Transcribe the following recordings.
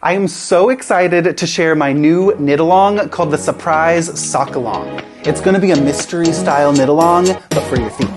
I am so excited to share my new knit-along called the Surprise Sock-Along. It's going to be a mystery-style knit-along, but for your feet.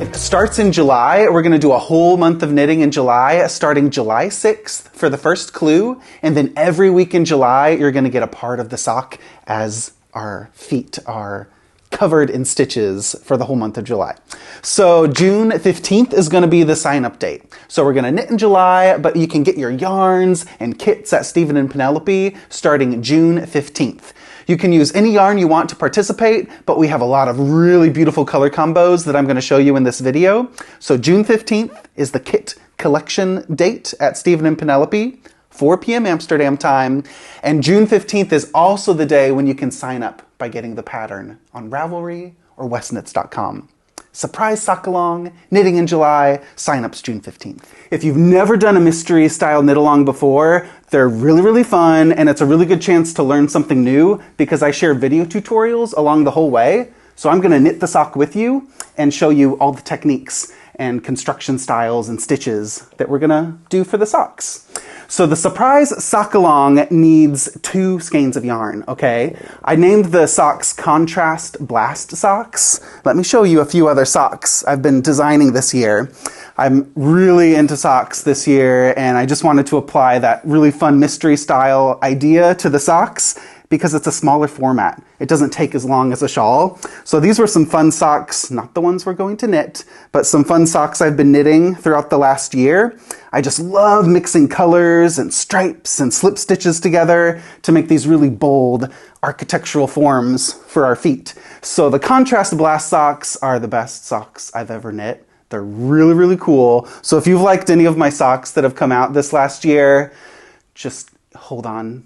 It starts in July. We're going to do a whole month of knitting in July, starting July 6th for the first clue. And then every week in July, you're going to get a part of the sock as our feet are covered in stitches for the whole month of July. So June 15th is going to be the sign-up date. So we're going to knit in July, but you can get your yarns and kits at Stephen and Penelope starting June 15th. You can use any yarn you want to participate, but we have a lot of really beautiful color combos that I'm going to show you in this video. So June 15th is the kit collection date at Stephen and Penelope, 4 p.m. Amsterdam time. And June 15th is also the day when you can sign up by getting the pattern on Ravelry or westknits.com. Surprise sock-along, knitting in July, sign-ups June 15th. If you've never done a mystery style knit-along before, they're really, really fun, and it's a really good chance to learn something new because I share video tutorials along the whole way. So I'm gonna knit the sock with you and show you all the techniques and construction styles and stitches that we're gonna do for the socks. So the Surprise Sock-Along needs 2 skeins of yarn, okay? I named the socks Contrast Blast Socks. Let me show you a few other socks I've been designing this year. I'm really into socks this year, and I just wanted to apply that really fun mystery style idea to the socks because it's a smaller format. It doesn't take as long as a shawl. So these were some fun socks, not the ones we're going to knit, but some fun socks I've been knitting throughout the last year. I just love mixing colors and stripes and slip stitches together to make these really bold architectural forms for our feet. So the Contrast Blast socks are the best socks I've ever knit. They're really, really cool. So if you've liked any of my socks that have come out this last year, just hold on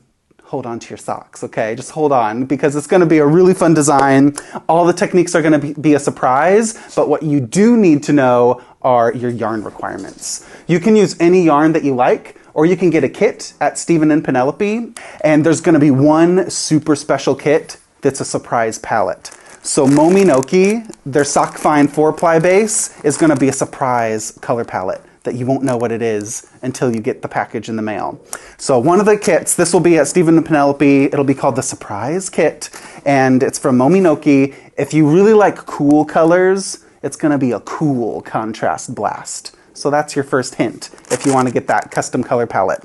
to your socks, okay? Just hold on, because it's gonna be a really fun design. All the techniques are gonna be a surprise, but what you do need to know are your yarn requirements. You can use any yarn that you like, or you can get a kit at Stephen and Penelope, and there's gonna be one super special kit that's a surprise palette. So Mominoki, their Sock Fine 4-ply base, is gonna be a surprise color palette that you won't know what it is until you get the package in the mail. So one of the kits, this will be at Stephen and Penelope, it'll be called the Surprise Kit, and it's from Mominoki. If you really like cool colors, it's gonna be a cool Contrast Blast. So that's your first hint if you wanna get that custom color palette.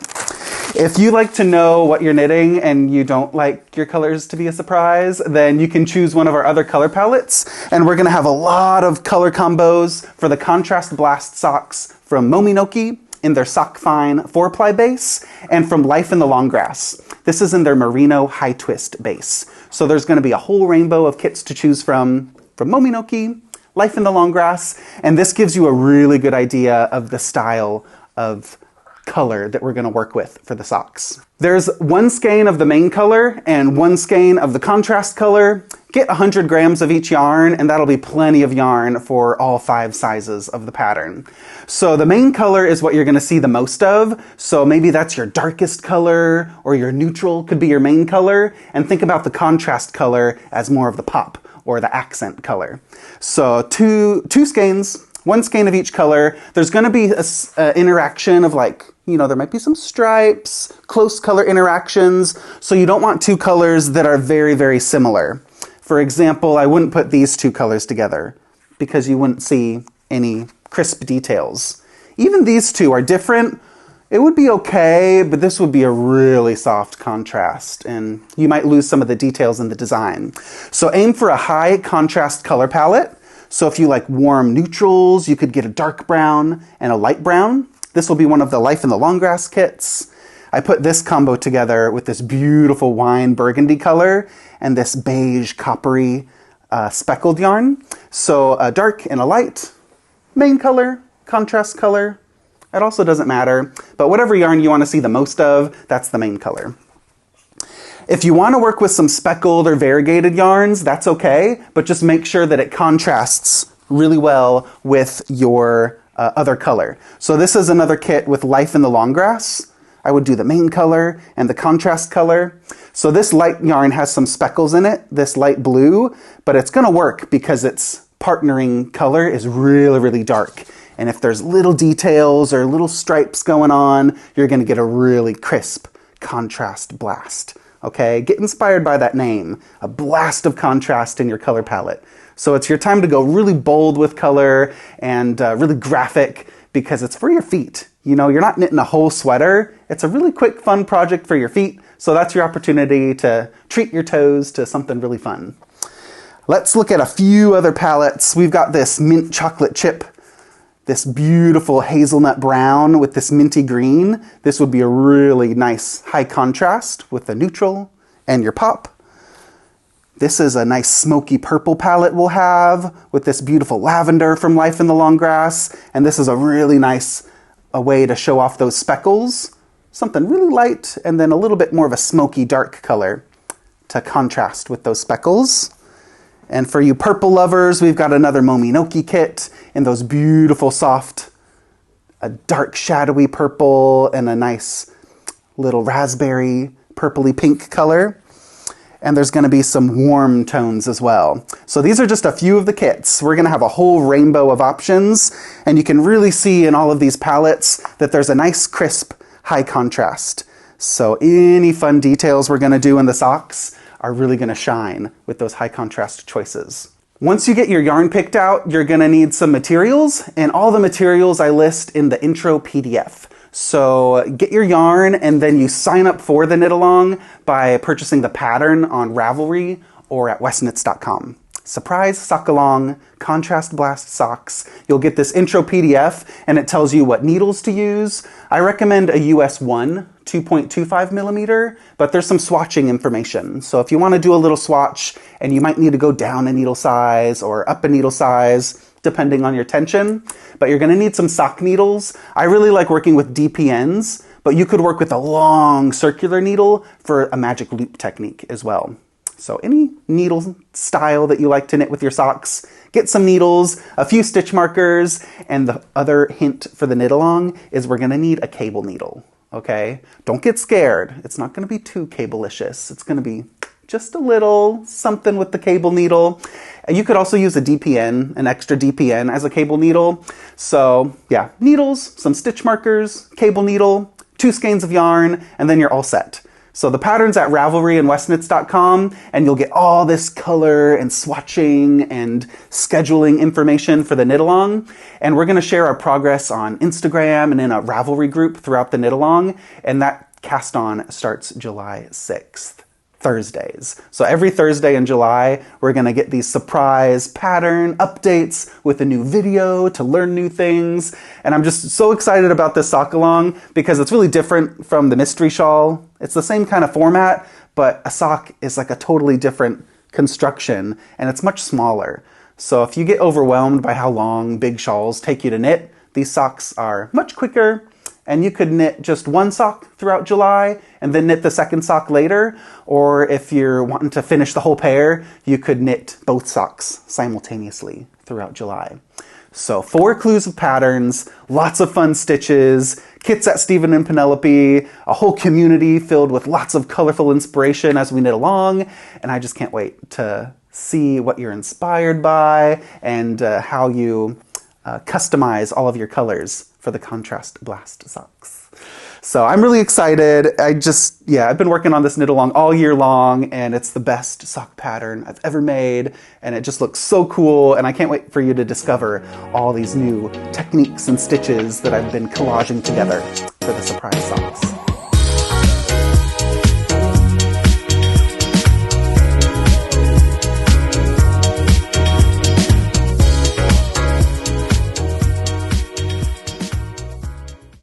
If you like to know what you're knitting and you don't like your colors to be a surprise, then you can choose one of our other color palettes, and we're gonna have a lot of color combos for the Contrast Blast socks from Mominoki in their Sock Fine 4-ply base, and from Life in the Long Grass. This is in their Merino High Twist base. So there's gonna be a whole rainbow of kits to choose from Mominoki, Life in the Long Grass, and this gives you a really good idea of the style of color that we're going to work with for the socks. There's 1 skein of the main color and 1 skein of the contrast color. Get 100 grams of each yarn, and that'll be plenty of yarn for all 5 sizes of the pattern. So the main color is what you're going to see the most of. So maybe that's your darkest color, or your neutral could be your main color. And think about the contrast color as more of the pop or the accent color. So two skeins, 1 skein of each color. There's going to be an interaction of, like, you know, there might be some stripes, close color interactions, so you don't want 2 colors that are very, very similar. For example, I wouldn't put these 2 colors together because you wouldn't see any crisp details. Even these 2 are different. It would be okay, but this would be a really soft contrast, and you might lose some of the details in the design. So aim for a high contrast color palette. So if you like warm neutrals, you could get a dark brown and a light brown. This will be one of the Life in the Long Grass kits. I put this combo together with this beautiful wine burgundy color and this beige coppery speckled yarn. So a dark and a light, main color, contrast color. It also doesn't matter, but whatever yarn you want to see the most of, that's the main color. If you want to work with some speckled or variegated yarns, that's okay, but just make sure that it contrasts really well with your other color. So this is another kit with Life in the Long Grass. I would do the main color and the contrast color. So this light yarn has some speckles in it, this light blue, but it's gonna work because its partnering color is really, really dark. And if there's little details or little stripes going on, you're gonna get a really crisp contrast blast. Okay, get inspired by that name, a blast of contrast in your color palette. So it's your time to go really bold with color and really graphic because it's for your feet. You know, you're not knitting a whole sweater. It's a really quick, fun project for your feet. So that's your opportunity to treat your toes to something really fun. Let's look at a few other palettes. We've got this mint chocolate chip, this beautiful hazelnut brown with this minty green. This would be a really nice high contrast with the neutral and your pop. This is a nice smoky purple palette we'll have with this beautiful lavender from Life in the Long Grass. And this is a really nice way to show off those speckles. Something really light and then a little bit more of a smoky dark color to contrast with those speckles. And for you purple lovers, we've got another Mominoki kit in those beautiful soft, a dark shadowy purple and a nice little raspberry purpley pink color. And there's gonna be some warm tones as well. So these are just a few of the kits. We're gonna have a whole rainbow of options, and you can really see in all of these palettes that there's a nice crisp high contrast. So any fun details we're gonna do in the socks are really gonna shine with those high contrast choices. Once you get your yarn picked out, you're gonna need some materials, and all the materials I list in the intro PDF. So get your yarn and then you sign up for the knit along by purchasing the pattern on Ravelry or at westknits.com. Surprise sock along, contrast blast socks. You'll get this intro PDF and it tells you what needles to use. I recommend a US 1 2.25 millimeter, but there's some swatching information. So if you want to do a little swatch and you might need to go down a needle size or up a needle size, depending on your tension, but you're going to need some sock needles. I really like working with DPNs, but you could work with a long circular needle for a magic loop technique as well. So any needle style that you like to knit with your socks, get some needles, a few stitch markers, and the other hint for the knit along is we're going to need a cable needle. Okay? Don't get scared. It's not going to be too cable-licious. It's going to be just a little something with the cable needle. You could also use a DPN, an extra DPN as a cable needle. So yeah, needles, some stitch markers, cable needle, 2 skeins of yarn, and then you're all set. So the pattern's at Ravelry and westknits.com, and you'll get all this color and swatching and scheduling information for the knit along. And we're gonna share our progress on Instagram and in a Ravelry group throughout the knit along, and that cast on starts July 6th. Thursdays. So every Thursday in July, we're going to get these surprise pattern updates with a new video to learn new things. And I'm just so excited about this sock along because it's really different from the mystery shawl. It's the same kind of format, but a sock is like a totally different construction and it's much smaller. So if you get overwhelmed by how long big shawls take you to knit, these socks are much quicker. And you could knit just one sock throughout July and then knit the second sock later. Or if you're wanting to finish the whole pair, you could knit both socks simultaneously throughout July. So 4 clues of patterns, lots of fun stitches, kits at Stephen and Penelope, a whole community filled with lots of colorful inspiration as we knit along. And I just can't wait to see what you're inspired by and how you customize all of your colors for the contrast blast socks. So I'm really excited. I've been working on this knit along all year long, and it's the best sock pattern I've ever made, and it just looks so cool, and I can't wait for you to discover all these new techniques and stitches that I've been collaging together for the surprise socks.